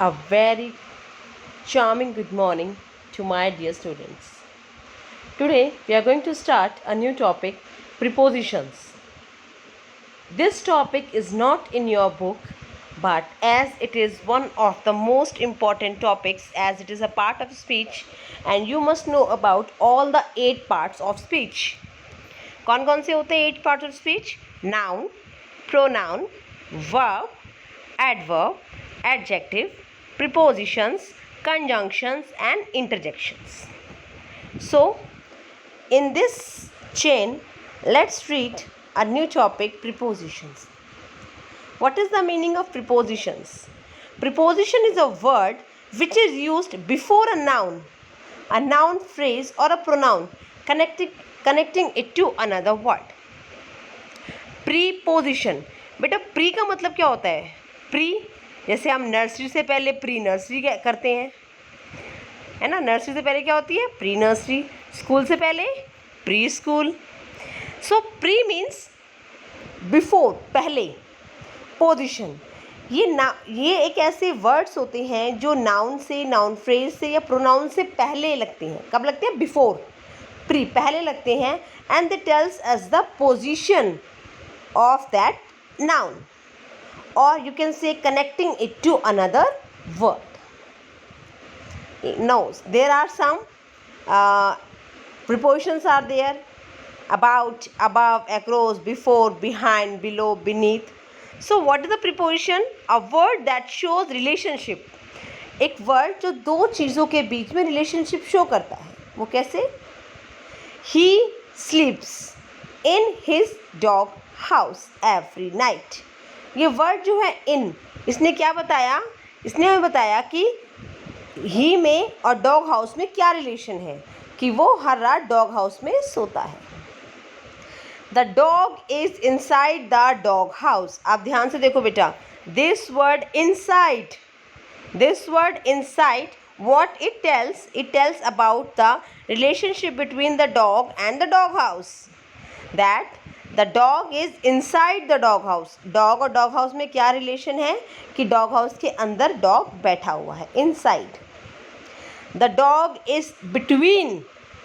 A very charming good morning to my dear students. Today we are going to start a new topic, prepositions. This topic is not in your book, but as it is one of the most important topics, as it is a part of speech and you must know about all the 8 parts of speech. कौन कौन से होते हैं 8 parts of speech? Noun, pronoun, verb, adverb, adjective, prepositions, conjunctions and interjections. So in this chain, let's read a new topic, prepositions. What is the meaning of prepositions? Preposition is a word which is used before a noun phrase or a pronoun, connecting it to another word. Preposition, बेटा pre का मतलब क्या होता है? Pre जैसे हम nursery से पहले प्री नर्सरी करते हैं, है ना. नर्सरी से पहले क्या होती है? Pre nursery. स्कूल से पहले प्री स्कूल. सो प्री मीन्स बिफोर, पहले. पोजिशन, ये एक ऐसे वर्ड्स होते हैं जो नाउन से, नाउन फ्रेज से या प्रोनाउन से पहले लगते हैं. कब लगते हैं? बिफोर. प्री पहले लगते हैं. And they tells us the position of that noun, or you can say connecting it to another word. Now there are some prepositions are there: about, above, across, before, behind, below, beneath. So what is the preposition? A word that shows relationship. एक word जो दो चीज़ों के बीच में relationship show करता है. वो कैसे? He sleeps in his dog house every night. ये वर्ड जो है इन, इसने क्या बताया? इसने हमें बताया कि ही में और डॉग हाउस में क्या रिलेशन है, कि वो हर रात डॉग हाउस में सोता है. The dog is inside the dog house. आप ध्यान से देखो बेटा, this word inside, what it tells about the relationship between the dog and the dog house. That the dog is inside the dog house. Dog और dog house में क्या relation है? कि डॉग हाउस के अंदर डॉग बैठा हुआ है, inside. The dog is between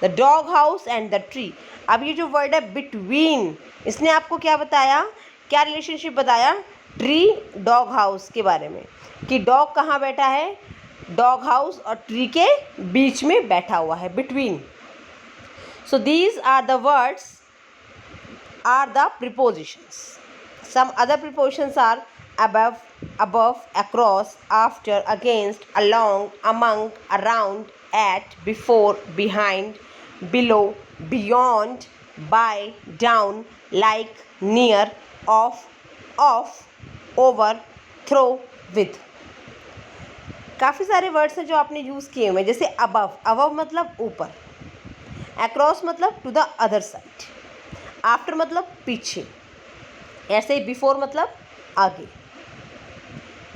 the dog house and the tree. अब ये जो वर्ड है बिटवीन, इसने आपको क्या बताया? क्या रिलेशनशिप बताया? ट्री डॉग हाउस के बारे में, कि डॉग कहाँ बैठा है? डॉग हाउस और ट्री के बीच में बैठा हुआ है, between. So these are the words are the prepositions. Some other prepositions are above, across, after, against, along, among, around, at, before, behind, below, beyond, by, down, like, near, off, over, through, with. काफ़ी सारे words हैं जो आपने use किए हुए हैं. जैसे above मतलब ऊपर, across मतलब to the other side, after मतलब पीछे, ऐसे ही बिफोर मतलब आगे,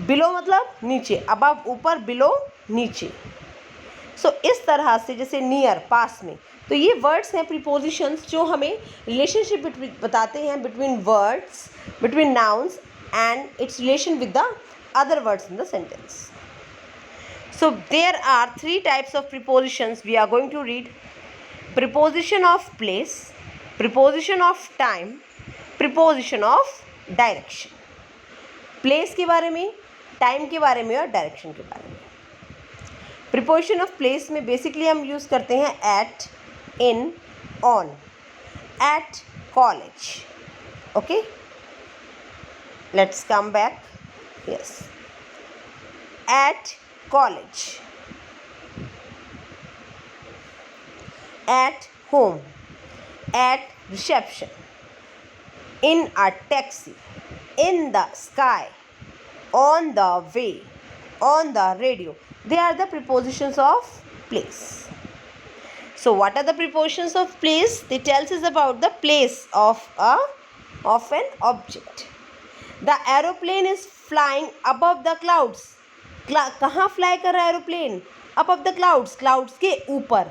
बिलो मतलब नीचे, अबव ऊपर, बिलो नीचे. सो इस तरह से, जैसे नियर पास में. तो ये वर्ड्स हैं प्रीपोजिशंस जो हमें रिलेशनशिप बताते हैं between words, between nouns and its relation with the other words in the sentence. So there are 3 types of prepositions we are going to read. Preposition of place, preposition of time, preposition of direction. Place के बारे में, time के बारे में और direction के बारे में. प्रीपोजिशन ऑफ प्लेस में बेसिकली हम यूज़ करते हैं at, in, on. At college. Okay, let's come back. Yes, at college, at home, at reception, in a taxi, in the sky, on the way, on the radio. They are the prepositions of place. So what are the prepositions of place? They tells us about the place of an object. The aeroplane is flying above the clouds. कहाँ fly कर रहा है aeroplane? above the clouds, clouds के ऊपर.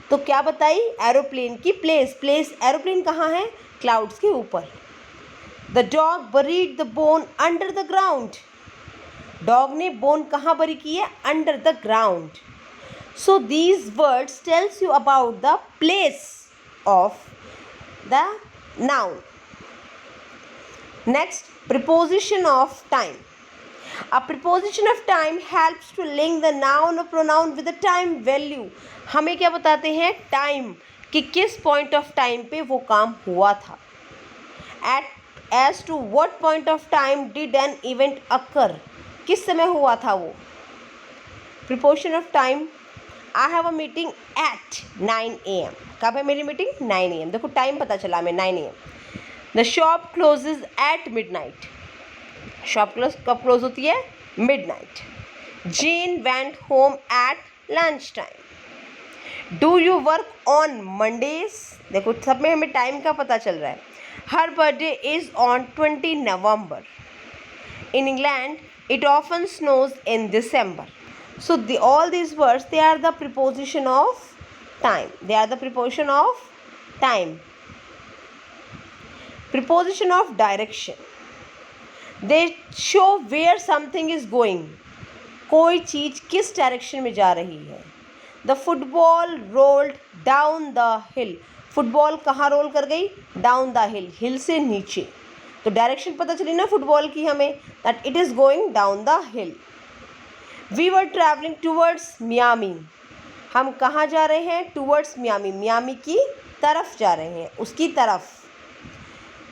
तो क्या बताई? Aeroplane की प्लेस एरोप्लेन कहाँ है? क्लाउड्स के ऊपर. The dog buried the bone under the ground. Dog ने बोन कहाँ बरी की है? Under the ground. So these words tells you about the place of the noun. Next, preposition of time. A preposition of time helps to link the noun or pronoun with the time value. हमें क्या बताते हैं? Time, कि किस point of time पे वो काम हुआ था. At as to what point of time did an event occur. किस समय हुआ था वो. Preposition of time. I have a meeting at 9 AM. कब है मेरी मीटिंग? 9 AM. देखो टाइम पता चला हमें 9 AM. The shop closes at midnight. Shop कब क्लोज होती है? Midnight. Jean went home at lunch time. Do you work on Mondays. देखो सब में हमें टाइम का पता चल रहा है. Her birthday is on 20 November. In England it often snows in December. So all these words, they are the preposition of time. They are the preposition of time. Preposition of direction. They show where something is going. कोई चीज़ किस direction में जा रही है. The football rolled down the hill. Football कहाँ role कर गई? Down the hill. हिल से नीचे. तो डायरेक्शन पता चली ना फुटबॉल की हमें, that it is going down the hill. We were traveling towards Miami. हम कहाँ जा रहे हैं? Towards Miami. मियामी की तरफ जा रहे हैं, उसकी तरफ.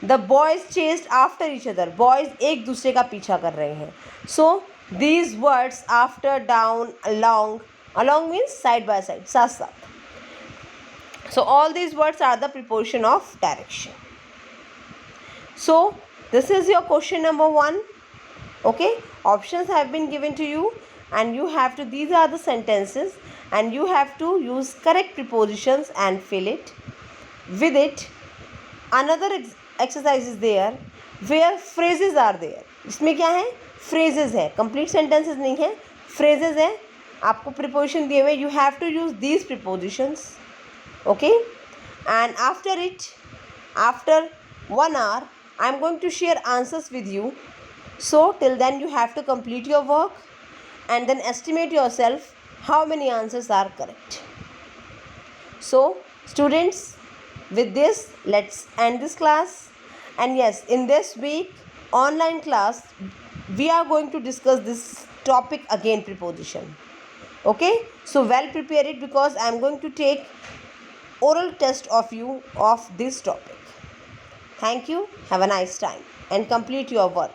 The boys chased after each other. Boys एक दूसरे का पीछा कर रहे हैं. So these words after, down, along. Along means side by side, साथ साथ. So all these words are the preposition of direction. So this is your question number 1. Okay, options have been given to you. And you have to, these are the sentences, and you have to use correct prepositions and fill it with it. Another exercise is there where phrases are there. इसमें क्या है? phrases है, complete sentences नहीं है, phrases है. आपको preposition दिए हुए, you have to use these prepositions. Okay, and after it, after 1 hour I am going to share answers with you. So till then you have to complete your work and then estimate yourself how many answers are correct. So students, with this let's end this class. And yes, in this week online class we are going to discuss this topic again, preposition. Okay, so well prepare it, because I am going to take oral test of you of this topic. Thank you. Have a nice time and complete your work.